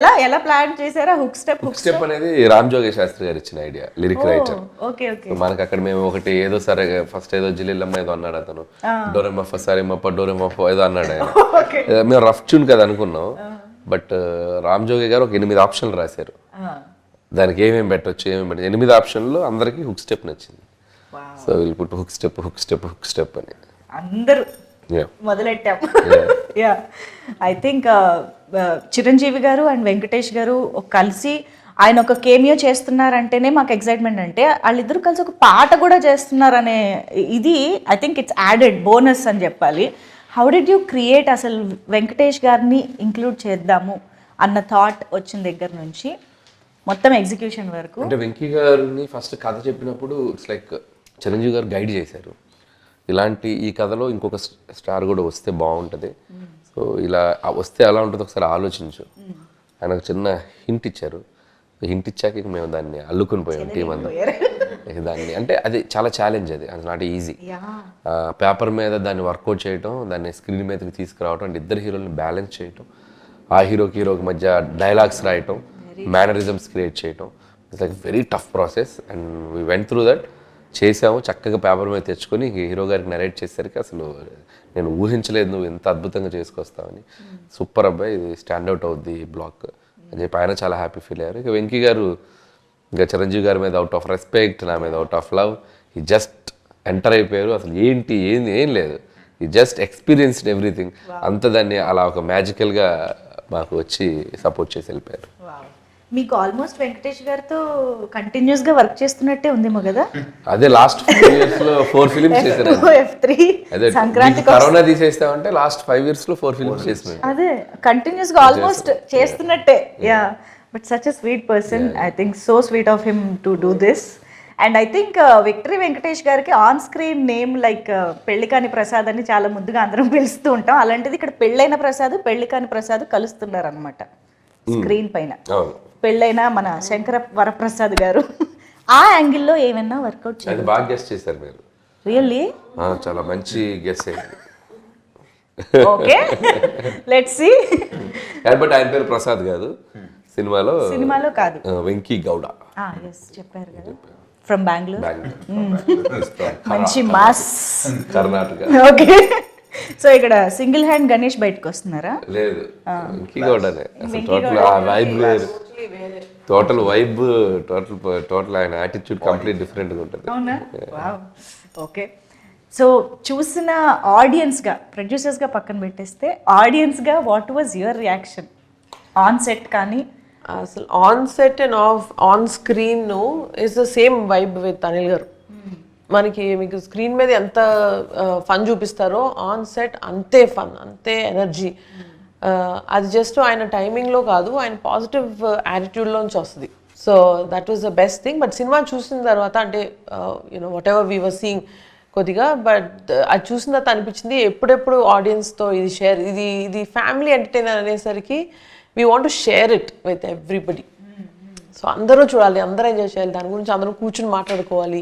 ఎలా ప్లాన్ చేశారా? Hook step అనేది రామ్ జోగి శాస్త్రి గారు ఇచ్చిన idea, lyric writer. Okay okay. మనకి అక్కడ మేము ఒకటి ఏదో సరే ఫస్ట్ ఏదో జిల్లిల్లమ్మ ఏదో అన్నాడు అతను, డోరెమఫ సరేమప్ప డోరెమఫ ఏదో అన్నాడు ఆయన. మేము రఫ్ ట్యూన్ కదా అనుకున్నాం, బట్ రామ్ జోగి గారు ఒక 8 ఆప్షన్లు రాశారు. దానికి ఏమేమి పెట్టచ్చు 8 ఆప్షన్లు అందరికి హుక్ స్టెప్ నచ్చింది. So will put hook step అని అందరూ మొదలెట్టాం. యా, ఐ థింక్ చిరంజీవి గారు అండ్ వెంకటేష్ గారు కలిసి ఆయన ఒక కేమియో చేస్తున్నారంటేనే మాకు ఎక్సైట్మెంట్. అంటే వాళ్ళిద్దరు కలిసి ఒక పాట కూడా చేస్తున్నారనే ఇది I think it's added bonus అని చెప్పాలి. హౌ డిడ్ యూ క్రియేట్ అసలు వెంకటేష్ గారిని ఇంక్లూడ్ చేద్దాము అన్న థాట్ వచ్చిన దగ్గర నుంచి మొత్తం ఎగ్జిక్యూషన్ వరకు? అంటే వెంకీ గారిని ఫస్ట్ కథ చెప్పినప్పుడు ఇట్స్ లైక్ చిరంజీవి గారు గైడ్ చేశారు, ఇలాంటి ఈ కథలో ఇంకొక స్టార్ కూడా వస్తే బాగుంటుంది, సో ఇలా వస్తే ఎలా ఉంటుంది ఒకసారి ఆలోచించు. ఆయన ఒక చిన్న హింట్ ఇచ్చారు. హింట్ ఇచ్చాక మేము దాన్ని అల్లుకుని పోయాం టీం అంతా దాన్ని. అంటే అది చాలా ఛాలెంజ్, అది నాట్ ఈజీ. పేపర్ మీద దాన్ని వర్కౌట్ చేయటం, దాన్ని స్క్రీన్ మీదకి తీసుకురావటం, అంటే ఇద్దరు హీరోని బ్యాలెన్స్ చేయటం, ఆ హీరోకి మధ్య డైలాగ్స్ రాయటం, మేనరిజమ్స్ క్రియేట్ చేయటం, it's like very tough process. And we went through that. చేసాము, చక్కగా పేపర్ మీద తెచ్చుకొని హీరో గారికి నరేట్ చేసేసరికి అసలు నేను ఊహించలేదు నువ్వు ఎంత అద్భుతంగా చేసుకొస్తావని. సూపర్ అబ్బాయి, ఇది స్టాండ్అవుట్ అవుద్ది బ్లాక్ అని చెప్పి ఆయన చాలా హ్యాపీ ఫీల్ అయ్యారు. ఇక వెంకీ గారు ఇంకా చిరంజీవి గారి మీద అవుట్ ఆఫ్ రెస్పెక్ట్, నా మీద అవుట్ ఆఫ్ లవ్, ఈ జస్ట్ ఎంటర్ అయిపోయారు. అసలు ఏం లేదు, ఈ జస్ట్ ఎక్స్పీరియన్స్డ్ ఎవ్రీథింగ్. అంత దాన్ని అలా ఒక మ్యాజికల్గా మాకు వచ్చి సపోర్ట్ చేసి వెళ్ళిపోయారు. మీకు ఆల్మోస్ట్ వెంకటేష్ గారితో కంటిన్యూస్ గా వర్క్ చేస్తున్నట్టే ఉందేమో కదా? అదే లాస్ట్ 4 years లో 4 ఫిలిమ్స్ చేశారు. అదే సంక్రాంతి కరోనా తీసేస్తామంటే లాస్ట్ 5 years లో 4 ఫిలిమ్స్ చేస్తున్నారు. అదే కంటిన్యూస్ గా ఆల్మోస్ట్ చేస్తున్నట్టే. Yeah, but such a sweet person. I think so sweet of him to do this. And I think victory Venkatesh గారికి on screen name like Pellikani Prasad అని చాలా ముందుగా అందరం పిలుస్తూ ఉంటాం. అలాంటిది ఇక్కడ పెళ్ళైన ప్రసాద్, పెళ్లికాని ప్రసాద్ కలుస్తున్నారు అనమాట స్క్రీన్ పైన. పెళ్ళైన మన శంకర వరప్రసాద్ గారు ఆ యాంగిల్లో ఏమైనా వర్కౌట్ చేయాలి? బాగా గెస్ట్ చేశారు మీరు. రియల్లీ చాలా మంచి గెస్ అయ్యింది. Okay, let's see. బట్ ఆయన పేరు ప్రసాద్ కాదు, సినిమాలో కాదు, వెంకీ గౌడ. yes చెప్పారు కదా, ఫ్రమ్ బెంగళూరు. మంచి మాస్ కర్ణాటక. ఓకే, సో ఇక్కడ సింగిల్ హ్యాండ్ గణేష్ బయటకు వస్తున్నారా? లేదు, వెంకీ గౌడనే. అసలు టోటల్ ఆ వైబ్ వేరు, టోటల్ వైబ్, టోటల్ ఆయన యాటిట్యూడ్ కంప్లీట్ డిఫరెంట్ గా ఉంటుంది. అవునా? వావ్. ఓకే, సో చూసిన ఆడియన్స్గా, ప్రొడ్యూసర్స్గా పక్కన పెట్టేస్తే ఆడియన్స్గా what was your reaction on set? కానీ అసలు on set and on screen is the same vibe with Anil garu. మనకి మీకు స్క్రీన్ మీద ఎంత ఫన్ చూపిస్తారో ఆన్ సెట్ అంతే ఫన్, అంతే ఎనర్జీ. అది జస్ట్ ఆయన టైమింగ్లో కాదు, ఆయన పాజిటివ్ యాటిట్యూడ్లోంచి వస్తుంది. So that was the best thing. But cinema చూసిన తర్వాత అంటే you know whatever we were seeing కొద్దిగా, బట్ అది చూసిన తర్వాత అనిపించింది ఎప్పుడెప్పుడు ఆడియన్స్తో ఇది ఫ్యామిలీ ఎంటర్టైనర్ అనేసరికి we want to share it with everybody. So అందరూ చూడాలి, అందరూ ఎంజాయ్ చేయాలి, దాని గురించి అందరూ కూర్చుని మాట్లాడుకోవాలి,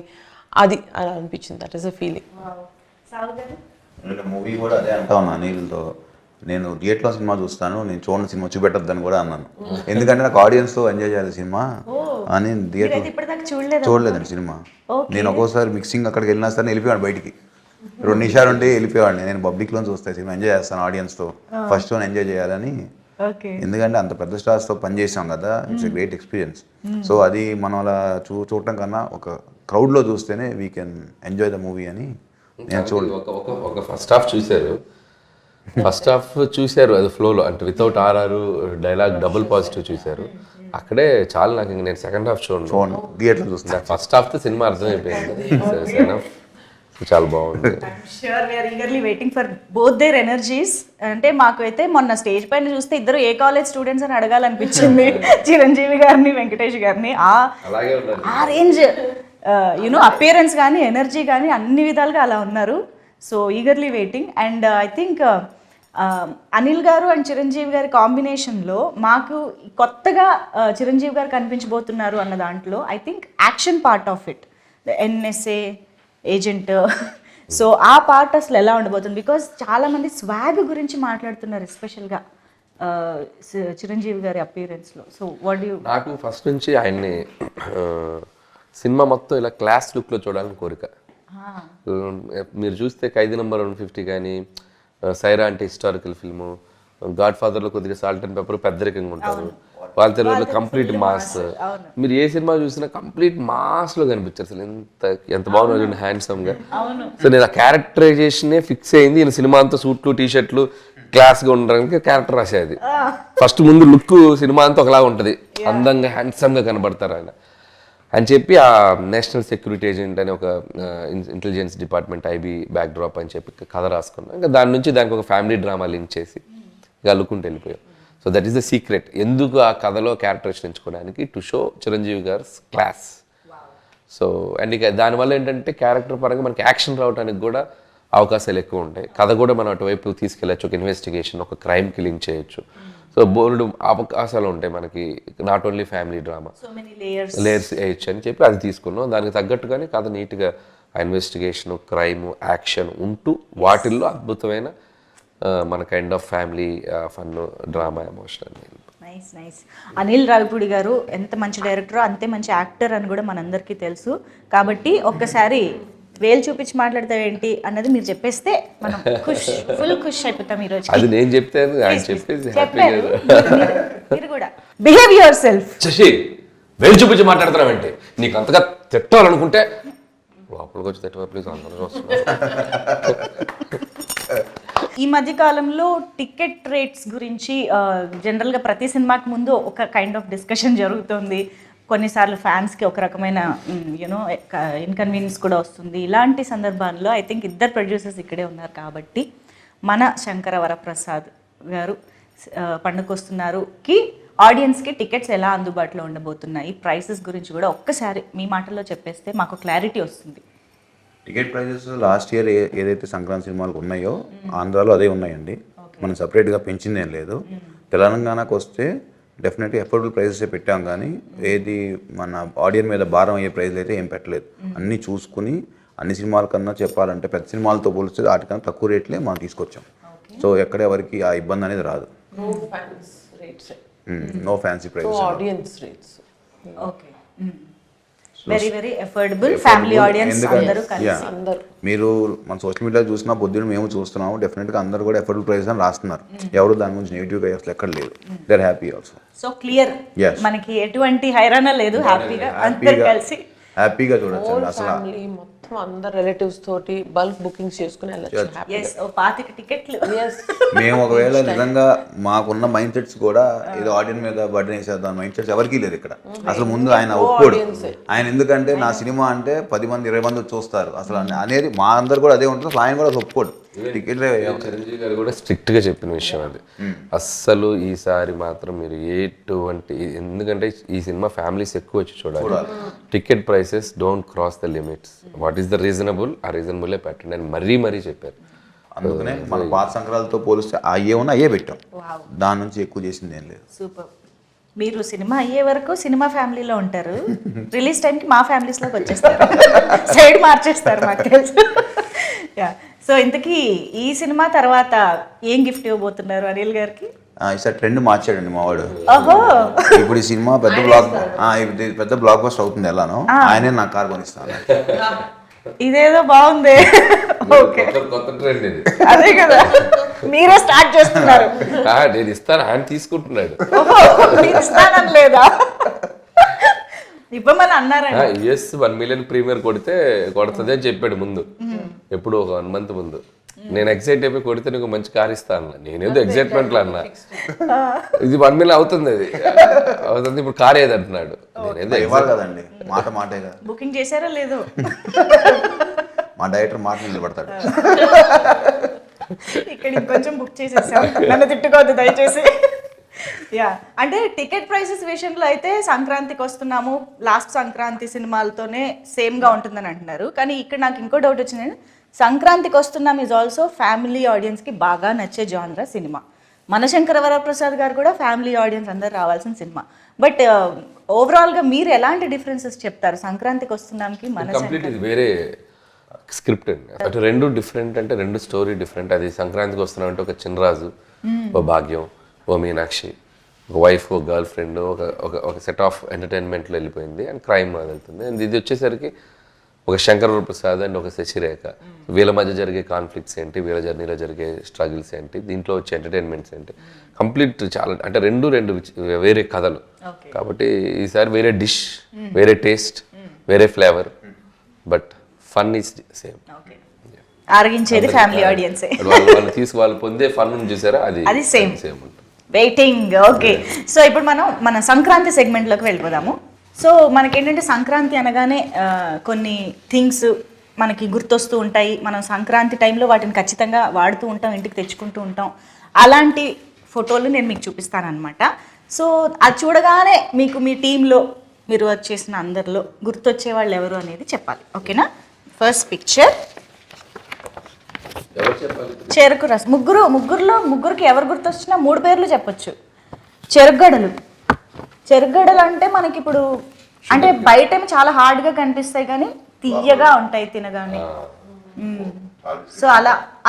అది అలా అనిపించింది. That is a feeling. Movie కూడా అదే అంటా ఉన్నా అనిల్తో, నేను థియేటర్లో సినిమా చూస్తాను, నేను చూడండి సినిమా చూపెట్టద్దని కూడా అన్నాను. ఎందుకంటే నాకు ఆడియన్స్తో ఎంజాయ్ చేయాలి సినిమా అని. థియేటర్ చూడలేదండి సినిమా. నేను ఒక్కోసారి మిక్సింగ్ అక్కడికి వెళ్ళినా సరే వెళ్ళిపోయాడు బయటికి, 2 నిమిషాలు ఉంటే వెళ్ళిపోయాడు. నేను పబ్లిక్లో చూస్తాను సినిమా, ఎంజాయ్ చేస్తాను ఆడియన్స్తో, ఫస్ట్ వన్ ఎంజాయ్ చేయాలని. ఎందుకంటే అంత పెద్ద స్టార్స్తో పనిచేసాం కదా, it's a great experience. So అది మనం అలా చూడటం కన్నా ఒక క్రౌడ్లో చూస్తేనే we can enjoy the movie అని నేను ఒక ఫస్ట్ హాఫ్ చూశారు అది ఫ్లోలో, అంటే without RR dialogue double positive చూశారు. అక్కడే చాలా నాకు ఇంక నేను సెకండ్ హాఫ్ చూడండి థియేటర్లో చూస్తాను. ఫస్ట్ హాఫ్తో సినిమా అర్థమైపోయింది, సెకండ్ హాఫ్ చాలా బాగుంది. Sure we are eagerly waiting for both their energies. అంటే మాకు అయితే మొన్న స్టేజ్ పైన చూస్తే ఇద్దరు ఏ కాలేజ్ స్టూడెంట్స్ అని అడగాలనిపించింది చిరంజీవి గారిని, వెంకటేష్ గారిని. ఆ రేంజ్ యూనో అపియరెన్స్ కానీ ఎనర్జీ కానీ అన్ని విధాలుగా అలా ఉన్నారు. So eagerly waiting. And I think Anil గారు అండ్ చిరంజీవి గారి కాంబినేషన్లో మాకు కొత్తగా చిరంజీవి గారు కనిపించబోతున్నారు అన్న దాంట్లో I think action part of it, NSA agent, so ఆ పార్ట్ అసలు ఎలా ఉండబోతుంది? బికాజ్ చాలామంది స్వాగ్ గురించి మాట్లాడుతున్నారు ఎస్పెషల్గా. చిరంజీవి గారి అపీరెన్స్లో. So what you? నాకు ఫస్ట్ నుంచి ఆయన్ని సినిమా మొత్తం ఇలా క్లాస్ లుక్లో చూడాలని కోరిక. మీరు చూస్తే ఖైదీ నంబర్ 150 కానీ, సైరా అంటే హిస్టారికల్ ఫిల్ము, గాడ్ ఫాదర్లో కొద్దిగా సాల్ట్ అండ్ పెప్పర్ పెద్దరికంగా ఉంటారు, వాళ్ళ తెలుగులో కంప్లీట్ మాస్. మీరు ఏ సినిమా చూసినా కంప్లీట్ మాస్లో కనిపించారు. అసలు ఎంత బాగున్నారు హ్యాండ్సమ్గా. సో నేను ఆ క్యారెక్టరైజేషనే ఫిక్స్ అయింది. ఈయన సినిమా అంతా సూట్లు టీషర్ట్లు క్లాస్గా ఉండడానికి క్యారెక్టర్ రాసేది. ఫస్ట్ ముందు లుక్ సినిమా అంతా ఒకలాగా ఉంటుంది, అందంగా హ్యాండ్సమ్గా కనబడతారు ఆయన అని చెప్పి ఆ నేషనల్ సెక్యూరిటీ ఏజెంట్ అని ఒక ఇంటెలిజెన్స్ డిపార్ట్మెంట్ ఐబీ బ్యాక్డ్రాప్ అని చెప్పి కథ రాసుకున్నాం. ఇంకా దాని నుంచి దానికి ఒక ఫ్యామిలీ డ్రామా లింక్ చేసి ఇక అల్లుకుంటూ వెళ్ళిపోయాం. So that is the secret. ఎందుకు ఆ కథలో క్యారెక్టరేషన్ ఎంచుకోవడానికి, టు షో చిరంజీవి గారి క్లాస్. సో అండ్ ఇక దానివల్ల ఏంటంటే క్యారెక్టర్ పరంగా మనకి యాక్షన్ రావడానికి కూడా అవకాశాలు ఎక్కువ ఉంటాయి. కథ కూడా మనం అటువైపు తీసుకెళ్ళచ్చు, ఒక ఇన్వెస్టిగేషన్, ఒక క్రైమ్కి లింక్ చేయొచ్చు. సో బోల్డ్ అవకాశాలు ఉంటాయి మనకి, not only family drama, layers వేయచ్చు అని చెప్పి అది తీసుకున్నాం. దానికి తగ్గట్టుగానే కథ నీట్గా ఇన్వెస్టిగేషన్, క్రైమ్, యాక్షన్ ఉంటూ వాటిల్లో అద్భుతమైన మన kind of family fun, drama, emotional. Nice nice. Anil Ravipudi గారు ఎంత మంచి డైరెక్టరో అంతే మంచి యాక్టర్ అని కూడా మనందరికీ తెలుసు. కాబట్టి ఒక్కసారి వేలు చూపించి మాట్లాడతావేంటి అన్నది మీరు చెప్పేస్తే మనం ఫుల్ ఖుష్ అయిపోతాం ఈరోజు. అది నేను చెప్తాను, ఆయన చెప్పేసి మీరు కూడా బిహేవ్ యువర్ సెల్ఫ్. శశి, వేలు చూపించి మాట్లాడుతున్నావేంటి? నీకు అంతగా తిట్టాలనుకుంటే లోపలికి వచ్చి తిట్టవా ప్లీజ్, అందరూ వస్తున్నారు. ఈ మధ్య కాలంలో టికెట్ రేట్స్ గురించి జనరల్గా ప్రతి సినిమాకి ముందు ఒక కైండ్ ఆఫ్ డిస్కషన్ జరుగుతుంది. కొన్నిసార్లు ఫ్యాన్స్కి ఒక రకమైన యూనో ఇన్కన్వీనియన్స్ కూడా వస్తుంది. ఇలాంటి సందర్భాల్లో ఐ థింక్ ఇద్దరు ప్రొడ్యూసర్స్ ఇక్కడే ఉన్నారు కాబట్టి మన శంకర వరప్రసాద్ గారు పండుగొస్తున్నారుకి ఆడియన్స్కి టికెట్స్ ఎలా అందుబాటులో ఉండబోతున్నాయి, ప్రైసెస్ గురించి కూడా ఒక్కసారి మీ మాటల్లో చెప్పేస్తే మాకు క్లారిటీ వస్తుంది. టికెట్ ప్రైజెస్ లాస్ట్ ఇయర్ ఏదైతే సంక్రాంతి సినిమాలకు ఉన్నాయో ఆంధ్రాలో అదే ఉన్నాయండి. మనం సపరేట్గా పెంచింది ఏం లేదు. తెలంగాణకు వస్తే డెఫినెట్గా అఫోర్డబుల్ ప్రైజెసే పెట్టాం, కానీ ఏది మన ఆడియన్స్ మీద భారం అయ్యే ప్రైజ్లు అయితే ఏం పెట్టలేదు. అన్నీ చూసుకుని అన్ని సినిమాల కన్నా చెప్పాలంటే పెద్ద సినిమాలతో పోలిస్తే వాటికన్నా తక్కువ రేట్లే మనం తీసుకొచ్చాం. సో ఎక్కడ ఎవరికి ఆ ఇబ్బంది అనేది రాదు. No fancy prices, audience rates. Okay, very very affordable family audience అందరూ కలిసి. మీరు మన సోషల్ మీడియా చూసినా పొద్దున్న మేము చూస్తున్నాము, డెఫినెట్గా అందరూ కూడా అఫోర్డబుల్ ప్రైస్ అని రాస్తున్నారు. ఎవరు దాని గురించి నెగిటివ్గా అసలు ఎక్కడ లేదు. They are happy also. So clear, మనకి ఎటువంటి హైరాణ లేదు, హ్యాపీగా అందరూ కలిసి హ్యాపీగా చూడొచ్చు. అసలు మొత్తం అందరు రిలేటివ్స్ తోటి బల్క్ బుకింగ్స్ చేసుకుని వెళ్ళొచ్చు. 25 టికెట్లు. మేము ఒకవేళ నిజంగా మాకున్న మైండ్ సెట్స్ కూడా ఏదో ఆడియన్స్ మీద బర్డెన్ వేసేద్దాం మైండ్ సెట్స్ ఎవరికీ లేదు ఇక్కడ. అసలు ముందు ఆయన ఒప్పుకోడు. ఆయన ఎందుకంటే నా సినిమా అంటే 10 మంది 20 మంది చూస్తారు అసలు అనేది మా అందరు కూడా అదే ఉంటుంది. ఆయన కూడా ఒప్పుకోడు. టికెట్ చిరంజీవి గారు కూడా స్ట్రిక్ట్ గా చెప్పిన విషయం అది. అస్సలు ఈసారి మాత్రం మీరు ఎటువంటి, ఎందుకంటే ఈ సినిమా ఫ్యామిలీస్ ఎక్కువ వచ్చి చూడాలి. Ticket prices don't cross the limits. What is the reasonable, ఆ రీజనబుల్లే పెట్టండి అని మరీ చెప్పారు. అందుకనే మన పాత సంక్రాంతితో పోలిస్తే అయ్యే ఉన్నా అయ్యే పెట్టాం. దాని నుంచి ఎక్కువ చేసింది ఏం లేదు. సూపర్. మీరు సినిమా అయ్యే వరకు సినిమా ఫ్యామిలీలో ఉంటారు, రిలీజ్ టైంకి మా ఫ్యామిలీస్లోకి వచ్చేస్తారు, సైడ్ మార్చేస్తారు మాకు తెలుసు. యా. సో ఇంతకీ ఈ సినిమా తర్వాత ఏం గిఫ్ట్ ఇవ్వబోతున్నారు అనిల్ గారికి? ఈసారి ట్రెండ్ మార్చాడండి మావాడు. ఓహో, ఇప్పుడు ఈ సినిమా పెద్ద బ్లాక్ బస్టర్ అవుతుంది ఎలానో, ఆయనే నా కార్ కొనిస్తాను. ఇదేదో బాగుంది. ఓకే, కొత్త ట్రెండ్ ఇది. అదే కదా, మీరే స్టార్ట్ చేస్తున్నారు. నేను ఇస్తాను, ఆయన తీసుకుంటున్నాడు. ఇస్తానని లేదా? ఇవ్వమని అన్నారండి. యుఎస్ 1 మిలియన్ ప్రీమియర్ కొడుతుంది అని చెప్పాడు ముందు, ఎప్పుడు ఒక 1 మంత్ ముందు. నేను ఎక్సైట్ అయిపోయి కొడితే నీకు మంచి కార్ ఇస్తా అన్న. నేనేదో ఎక్సైట్మెంట్ లో అన్నా, ఇది 1 మిలియన్ అవుతుంది, అది అవుతుంది, ఇప్పుడు కార్ ఏది అంటున్నాడు. కదండి, మాటే కదా. బుకింగ్ చేశారా లేదు? మా డైరెక్టర్ మాట నిలబడతాడు. ఇక్కడ ఇంకొంచెం బుక్ చేసేసాం, నన్ను తిట్టుకోవద్దు దయచేసి. యా, అంటే టికెట్ ప్రైసెస్ విషయంలో అయితే సంక్రాంతికి వస్తున్నాము, లాస్ట్ సంక్రాంతి సినిమాలతోనే సేమ్గా ఉంటుందని అంటున్నారు. కానీ ఇక్కడ నాకు ఇంకో డౌట్ వచ్చిందండి, సంక్రాంతికి వస్తున్నాం ఈజ్ ఆల్సో ఫ్యామిలీ ఆడియన్స్కి బాగా నచ్చే జానరా సినిమా. మన శంకర వరప్రసాద్ గారు కూడా ఫ్యామిలీ ఆడియన్స్ అందరు రావాల్సిన సినిమా. బట్ ఓవరాల్గా మీరు ఎలాంటి డిఫరెన్సెస్ చెప్తారు సంక్రాంతికి వస్తున్నాంకి? మన ఇది వేరే స్క్రిప్ట్ అండి, అటు రెండు డిఫరెంట్, అంటే రెండు స్టోరీ డిఫరెంట్. అది సంక్రాంతికి వస్తున్నాం అంటే ఒక చిన్నరాజు, ఒక భాగ్యం, ఓ మీనాక్షి, ఒక వైఫ్, ఒక గర్ల్ ఫ్రెండ్, ఒక సెట్ ఆఫ్ ఎంటర్టైన్మెంట్లో వెళ్ళిపోయింది అండ్ క్రైమ్ వెళ్తుంది. అండ్ ఇది వచ్చేసరికి ఒక శంకర్ ప్రసాద్ అండ్ ఒక శశిరేఖ, వీళ్ళ మధ్య జరిగే కాన్ఫ్లిక్ట్స్ ఏంటి, వీళ్ళ జర్నీలో జరిగే స్ట్రగుల్స్ ఏంటి, దీంట్లో వచ్చే ఎంటర్టైన్మెంట్స్ ఏంటి, కంప్లీట్ చాలా అంటే రెండు వేరే కథలు కాబట్టి ఈసారి వేరే డిష్, వేరే టేస్ట్, వేరే flavour, but fun is same. ఆరగించేది ఫ్యామిలీ ఆడియన్సే. వాళ్ళు పొందే ఫన్ చూసారా, అది సేమ్ సేమ్ ఉంటుంది. వెయిటింగ్. ఓకే, సో ఇప్పుడు మనం మన సంక్రాంతి సెగ్మెంట్లోకి వెళ్ళిపోదాము. సో మనకేంటంటే సంక్రాంతి అనగానే కొన్ని థింగ్స్ మనకి గుర్తొస్తూ ఉంటాయి. మనం సంక్రాంతి టైంలో వాటిని ఖచ్చితంగా వాడుతూ ఉంటాం, ఇంటికి తెచ్చుకుంటూ ఉంటాం. అలాంటి ఫోటోలు నేను మీకు చూపిస్తానమాట. సో అది చూడగానే మీకు మీ టీంలో మీరు వర్క్ చేసిన అందరిలో గుర్తొచ్చే వాళ్ళు ఎవరు అనేది చెప్పాలి. ఓకేనా? ఫస్ట్ పిక్చర్ చెరుకు రసం. ముగ్గురికి ఎవరు గుర్తొచ్చినా 3 పేర్లు చెప్పొచ్చు. చెరుగడలు అంటే మనకి ఇప్పుడు అంటే బయట చాలా హార్డ్గా కనిపిస్తాయి కానీ తీయగా ఉంటాయి తినగానే. సో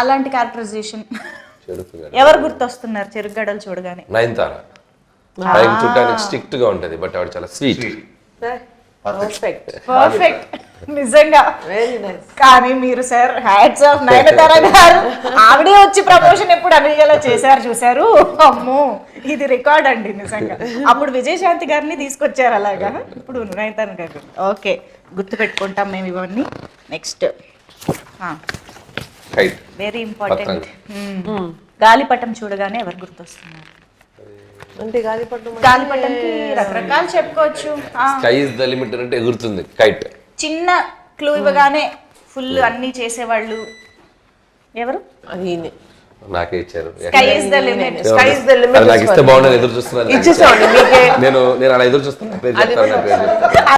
అలాంటి క్యారెక్టరైజేషన్ ఎవరు గుర్తొస్తున్నారు చెరుగడలు చూడగానే? నయనతార. చూడడానికి స్ట్రిక్ట్ గా ఉంటది, బట్ ఆవిడ చాలా స్వీట్. పర్ఫెక్ట్ నిజంగా. Very nice. కానీ మీరు సార్ హ్యాట్స్ ఆఫ్ నయనతార గారు, ఆవిడే వచ్చి ప్రమోషన్ ఎప్పుడు అనిగేలా చేశారు చూసారు. అమ్మో, ఇది రికార్డ్ అండి నిజంగా. అప్పుడు విజయశాంతి గారిని తీసుకొచ్చారు అలాగా, ఇప్పుడు నయనతార గారు. ఓకే, గుర్తు పెట్టుకుంటాం మేము ఇవన్నీ. నెక్స్ట్ వెరీ ఇంపార్టెంట్, గాలిపటం చూడగానే ఎవరు గుర్తొస్తున్నారు? అంటే గాలిపటంకి రకరకాలు చెప్పుకోవచ్చు. స్కై ఇస్ ద లిమిట్ అంటే ఎగురుతుంది కైట్. చిన్న క్లూ ఇవ్వగానే ఫుల్ అన్ని చేసేవాళ్ళు ఎవరు? అది నాకే ఇచ్చారు. Sky is the limit. నాకు ఇస్తే బాగుండదు, ఎదురు చూస్తున్నాను. ఇచ్చేసామండి మీకే. నేను అలా ఎదురు చూస్తున్నాను.